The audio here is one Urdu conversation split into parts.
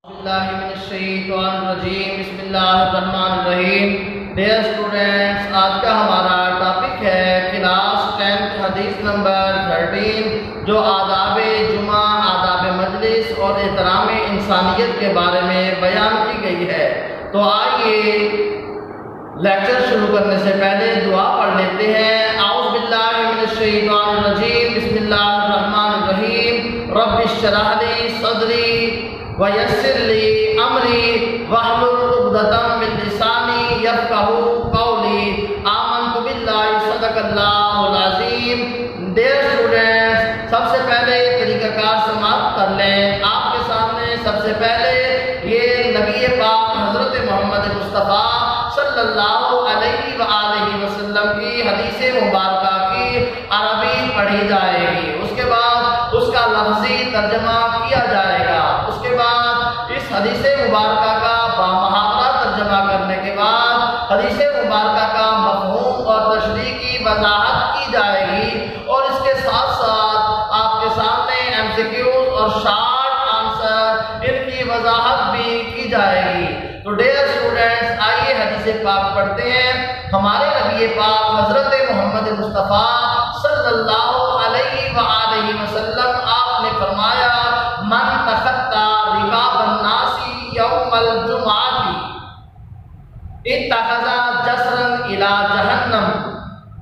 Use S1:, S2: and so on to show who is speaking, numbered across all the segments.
S1: بسم اللہ الرحمن الرحیم۔ ڈیئر اسٹوڈینٹس، آج کا ہمارا ٹاپک ہے کلاس 10 حدیث نمبر 13، جو آداب جمعہ، آداب مجلس اور احترام انسانیت کے بارے میں بیان کی گئی ہے۔ تو آئیے لیکچر شروع کرنے سے پہلے دعا پڑھ لیتے ہیں۔ اعوذ باللہ من الشیطان الرجیم، بسم اللہ الرحمن الرحیم۔ رب اشرح لی صدری ویسر لی امری واحلل عقدۃ من لسانی یفقہوا قولی۔ آمنت باللہ صدق اللہ العظیم۔ ڈیئر اسٹوڈینٹس، سب سے پہلے طریقہ کار سماعت کر لیں۔ آپ کے سامنے سب سے پہلے یہ نبی پاک حضرت محمد مصطفیٰ صلی اللہ علیہ وآلہ وسلم کی حدیث مبارکہ کی عربی پڑھی جائے گی، اس کے بعد اس کا لفظی ترجمہ کیا جائے گا، اس کے بعد اس حدیث مبارکہ کا بامحاورہ ترجمہ کرنے کے بعد حدیث مبارکہ کا مفہوم اور تشریح کی وضاحت کی جائے گی، اور اس کے ساتھ ساتھ آپ کے سامنے MCQs اور شارٹ آنسر ان کی وضاحت بھی کی جائے گی۔ تو ڈیئر اسٹوڈینٹس، آئیے حدیث پاک پڑھتے ہیں۔ ہمارے نبی پاک حضرت محمد مصطفیٰ صلی اللہ علیہ وآلہ وسلم آپ نے فرمایا، من تخطى رقاب الناس یوم الجمعہ اتخذ جسرا الى جہنم۔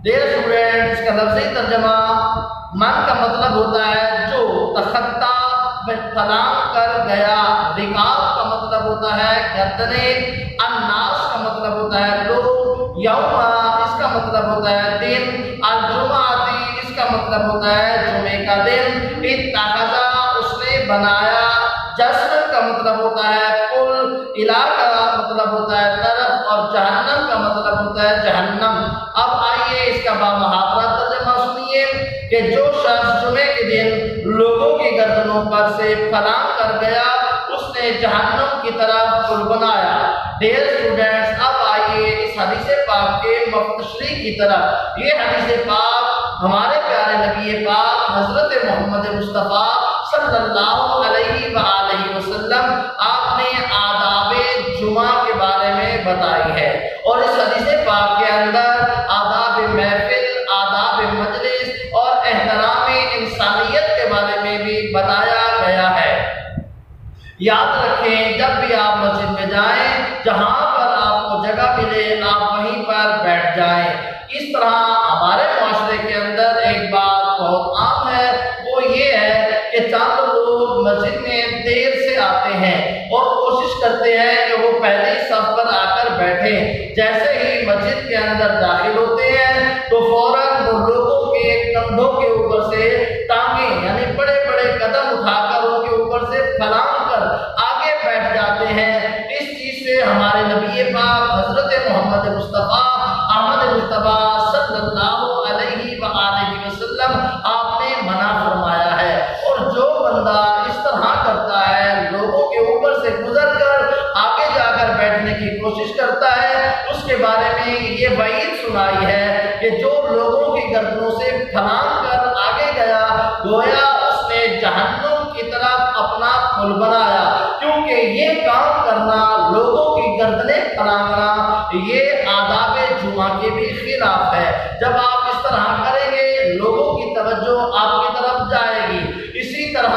S1: ڈیئر اسٹوڈینٹس، اس کا لفظی ترجمہ من کا مطلب ہوتا ہے جو، تخطى فلاں کر گیا، رقاب کا مطلب ہوتا ہے گردنیں، الناس کا مطلب ہوتا ہے لوگ، یوم اس کا مطلب ہوتا ہے دن، الجمعہ اس کا مطلب ہوتا ہے جمعے کا دن، اتخذ اس نے بنایا، جسر کا مطلب ہوتا ہے پل، الہ کا مطلب ہوتا ہے طرف، اور جہنم کا مطلب ہوتا ہے جہنم۔ اب آئیے اس کا بامحاورہ ترجمہ سنیے کہ جو شخص جمعے کے دن لوگوں کی گردنوں پر سے فلاں کر گیا، اس نے جہنم کی طرف پل بنایا۔ ڈیئر اسٹوڈینٹس، اب آئیے اس حدیث پاک کے تشریح کی طرف۔ یہ حدیث پاک ہمارے پیارے نبی پاک حضرت محمد مصطفیٰ صلی اللہ علیہ وآلہ وسلم آپ نے آداب جمعہ کے بارے میں بتائی ہے، اور اس حدیث پاک کے اندر آداب محفل، آداب مجلس اور احترام انسانیت کے بارے میں بھی بتایا گیا ہے۔ یاد رکھیں، جب بھی آپ مسجد میں جائیں، جہاں پر آپ کو جگہ ملے آپ وہیں پر بیٹھ جائیں۔ اس طرح ہمارے معاشرے کے اندر ایک بات بہت عام ہے، وہ یہ ہے کہ چند لوگ مسجد میں دیر سے آتے ہیں اور کوشش کرتے ہیں کہ وہ پہلی صف پر آ کر بیٹھیں۔ جیسے ہی مسجد کے اندر داخل ہوتے ہیں تو فوراً وہ لوگوں کے کندھوں کے اوپر سے ٹانگیں، یعنی بڑے بڑے قدم اٹھا کر ان کے اوپر سے پھلانگ کر آگے بیٹھ جاتے ہیں۔ اس چیز سے ہمارے نبی پاک حضرت محمد مصطفیٰ احمد مصطفیٰ صلی اللہ علیہ وآلہ وسلم آپ نے منع فرمایا ہے، اور جو بندہ اس طرح کرتا ہے، لوگوں کے اوپر سے گزر کر آگے جا کر بیٹھنے کی کوشش کرتا ہے، اس کے بارے میں یہ وعید سنائی ہے کہ جو لوگوں کی گردنوں سے پھلانگ کر آگے گیا، گویا اس نے جہنم کی طرف اپنا پل بنایا، کیونکہ یہ کام کرنا، لوگوں کی گردنیں پھلانگنا، یہ آداب جمعہ کے بھی خلاف ہے۔ جب آپ اس طرح کریں گے، لوگوں کی توجہ آپ کی طرف جائے گی۔ اسی طرح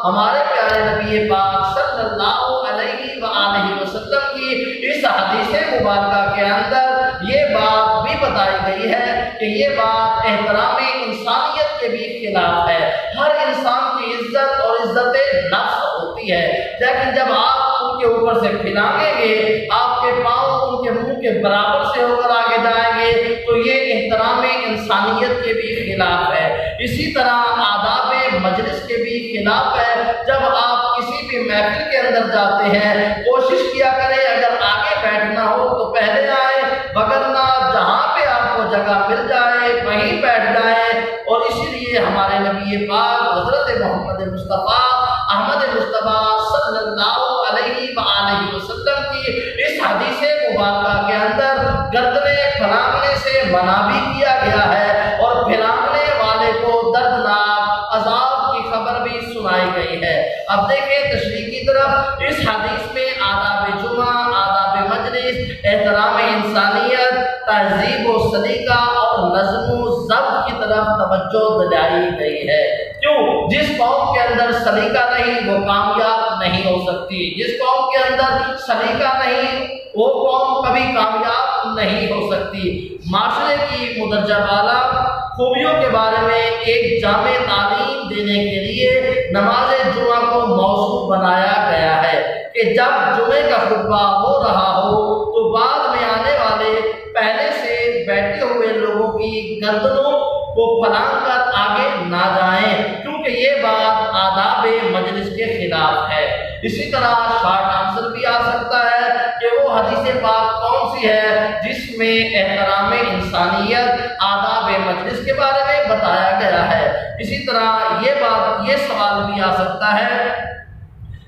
S1: ہمارے پیارے نبی پاک صلی اللہ علیہ وآلہ وسلم کی اس حدیث مبارکہ کے اندر یہ بات بھی بتائی گئی ہے کہ یہ بات احترام انسانیت کے بھی خلاف ہے۔ ہر انسان کی عزت اور عزت نفس ہوتی ہے، لیکن جب آپ ان کے اوپر سے پھلانگیں گے، آپ کے پاؤں ان کے منہ کے برابر سے ہو کر آگے جائیں گے، تو یہ احترام انسانیت کے بھی خلاف ہے۔ اسی طرح آداب مجلس کے بھی خلاف ہے۔ جب آپ کسی بھی محفل کے اندر جاتے ہیں، کوشش کیا کریں اگر آگے بیٹھنا ہو تو پہلے آئیں، وگرنہ جہاں پہ آپ کو جگہ مل جائے وہیں بیٹھ جائیں۔ اور اسی لیے ہمارے نبی پاک حضرت محمد مصطفیٰ احمد مصطفیٰ صلی اللہ علیہ وآلہ وسلم کی اس حدیث مبارکہ کے اندر گردنیں پھلانگنے سے منع بھی کیا گیا ہے، اور پھلانگنے والے کو دردناک عذاب کی خبر بھی سنائی گئی ہے۔ اب دیکھیں تشریح کی طرف۔ اس حدیث طرف توجہ دلائی گئی ہے۔ کیوں؟ جس قوم کے اندر سلیقہ نہیں وہ کامیاب نہیں ہو سکتی، جس قوم کے اندر سلیقہ نہیں وہ قوم کبھی کامیاب نہیں ہو سکتی۔ معاشرے کی مدرجہ بالا خوبیوں کے بارے میں ایک جامع تعلیم دینے کے لیے نماز جمعہ کو موضوع بنایا گیا ہے کہ جب جمعے کا خطبہ ہو رہا ہو تو بعد میں آنے والے پہلے سے بیٹھے ہوئے لوگوں کی گردنوں کو پھلانگ کر آگے نہ جائیں، کیونکہ یہ بات آداب مجلس کے خلاف ہے۔ اسی طرح شارٹ آنسر بھی آ سکتا ہے کہ وہ حدیث پاک کون سی ہے جس میں احترام انسانیت آداب مجلس کے بارے میں بتایا گیا ہے۔ اسی طرح یہ سوال بھی آ سکتا ہے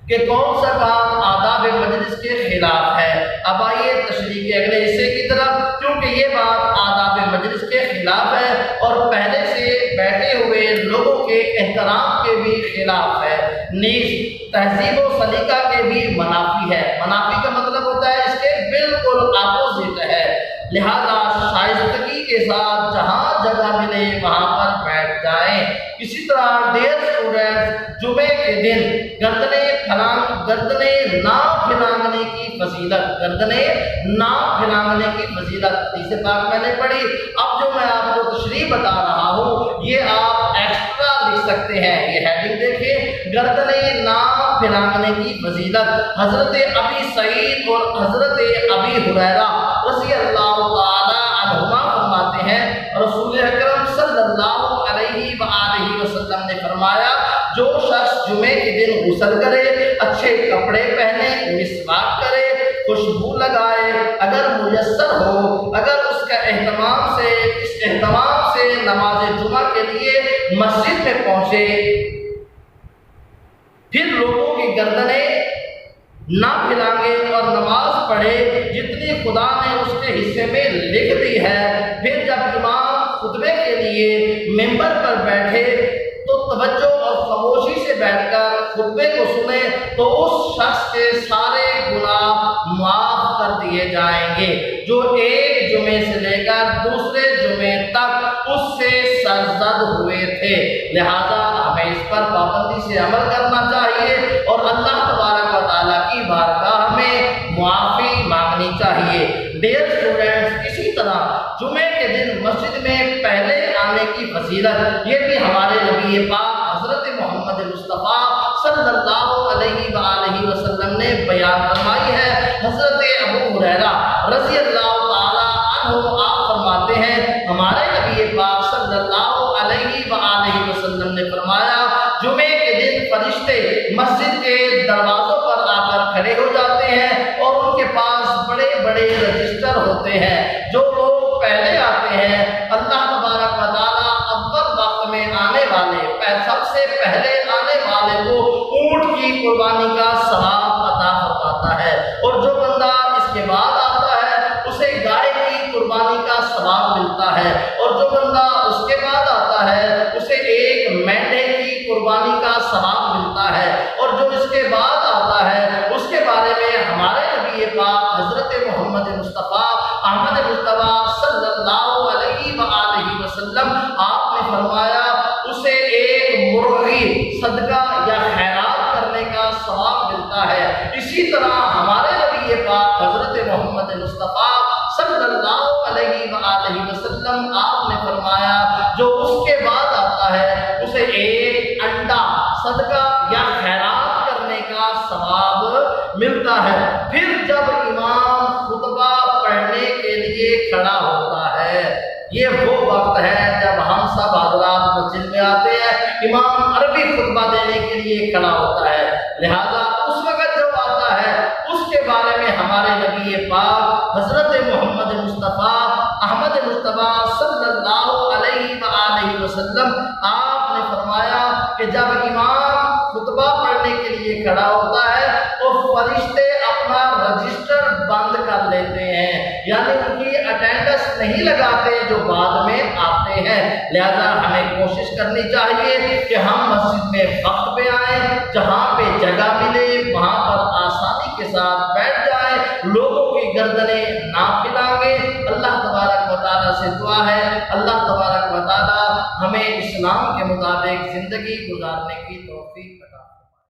S1: کہ کون سا کام آداب مجلس کے خلاف ہے۔ اب آئیے تشریح کے اگلے حصے کی طرف، کیونکہ یہ بات آداب مجلس کے خلاف ہے اور پہلے سے بیٹھے ہوئے لوگوں کے احترام کے بھی خلاف ہے، نیز تہذیب و سلیقہ کے بھی منافی ہے۔ منافی کا مطلب ہوتا ہے اس کے بالکل اپوزٹ ہے، لہذا شائستگی کے ساتھ جہاں جگہ ملے وہاں پر بیٹھ جائیں۔ اسی طرح ڈیئر اسٹوڈنٹس، جمعے کے دن گردنیں نہ پھلانگنے کی فضیلت، گردنیں نہ پھلانگنے کی فضیلت حدیث پاک میں نے پڑھی۔ اب جو میں آپ کو تشریح بتا رہا ہوں یہ آپ ایکسٹرا لکھ سکتے ہیں، یہ ہیڈنگ دیکھیں، گردنیں نہ پھلانگنے کی فضیلت۔ حضرت ابی سعید اور حضرت ابی ہریرہ رضی اللہ تعالی عنہما فرماتے ہیں رسول اکرم صلی اللہ علیہ وآلہ وسلم نے فرمایا جو شخص جمعے کے دن غسل کرے، اچھے کپڑے پہنے، مسواک کرے، خوشبو لگائے، اگر میسر ہو، اگر اس کا اہتمام سے نماز جمعہ کے لیے مسجد میں پہنچے، پھر لوگوں کی گردنیں نہ پھلانگے اور نماز پڑھے جتنی خدا نے اس کے حصے میں لکھ دی ہے، پھر جب امام خطبے کے لیے ممبر پر بیٹھے تو توجہ اور خاموشی سے بیٹھ کر خطبے کو سنیں تو اس شخص کے سارے گناہ معاف کر دیے جائیں گے جو ایک جمعے سے لے کر دوسرے جمعے تک اس سے سرزد ہوئے تھے۔ لہذا ہمیں اس پر پابندی سے عمل کرنا چاہیے اور اللہ تبارک و تعالیٰ کی بارگاہ میں معافی مانگنی چاہیے۔ ڈیئر اسٹوڈنٹس، اسی طرح جمعے کے دن مسجد میں پہلے آنے کی فضیلت یہ بھی ہمارے نبی پاک حضرت محمد مصطفیٰ صلی اللہ علیہ وآلہ وسلم نے بیان فرمائی ہے۔ حضرت ابو ہریرہ رضی اللہ تعالی عنہ آپ فرماتے ہیں ہمارے نبی پاک صلی اللہ علیہ وآلہ وسلم نے فرمایا جمعے کے دن فرشتے مسجد کے دروازوں پر آ کر کھڑے ہو جاتے ہیں اور ان کے پاس بڑے بڑے رجسٹر ہوتے ہیں۔ جو لوگ پہلے آتے ہیں اللہ تبارک و تعالیٰ اول وقت میں آنے والے سب سے پہلے آنے والے کو اونٹ کی قربانی کا ثواب عطا فرماتا ہے، اور جو بندہ اس کے بعد آتا ہے اسے گائے کی قربانی کا ثواب ملتا ہے، اور جو بندہ اس کے بعد آتا ہے اسے ایک مینڈے کی قربانی کا ثواب ملتا ہے، اور جو اس کے بعد آتا ہے اس کے بارے میں ہمارے نبی پاک حضرت محمد مصطفیٰ احمد مصطفیٰ صلی اللہ علیہ وآلہ وسلم آپ نے فرمایا اسے ایک مرغی صدقہ یا خیرات کرنے کا ثواب ملتا ہے۔ اسی طرح ہمارے نبی پاک حضرت محمد مصطفیٰ صلی اللہ علیہ وآلہ وسلم آپ نے فرمایا جو اس کے بعد آتا ہے اسے ایک انڈا صدقہ یا خیرات کرنے کا ثواب ملتا ہے۔ پھر جب امام خطبہ پڑھنے کے لیے کھڑا ہوتا ہے، یہ وہ وقت ہے جب ہم سب حضرات مسجد میں آتے ہیں، امام عربی خطبہ دینے کے لیے کھڑا ہوتا ہے، لہذا اس وقت جو آتا ہے اس کے بارے میں ہمارے نبی پاک حضرت محمد مصطفیٰ احمد مصطفیٰ صلی اللہ علیہ وآلہ وسلم آپ نے فرمایا کہ جب امام خطبہ پڑھنے کے لیے کھڑا ہوتا ہے تو فرشتے اپنا رجسٹر بند کر لیتے ہیں، یعنی ان کی اٹینڈنس نہیں لگاتے جو بعد میں آتے ہیں۔ لہذا ہمیں کوشش کرنی چاہیے کہ ہم مسجد میں وقت پہ آئیں، جہاں پہ جگہ ملے وہاں پر آسانی کے ساتھ بیٹھ جائیں، لوگوں کی گردنیں نہ پھلائیں۔ اللہ تبارک و تعالیٰ سے دعا ہے اللہ تبارک و تعالیٰ ہمیں اسلام کے مطابق زندگی گزارنے کی توفیق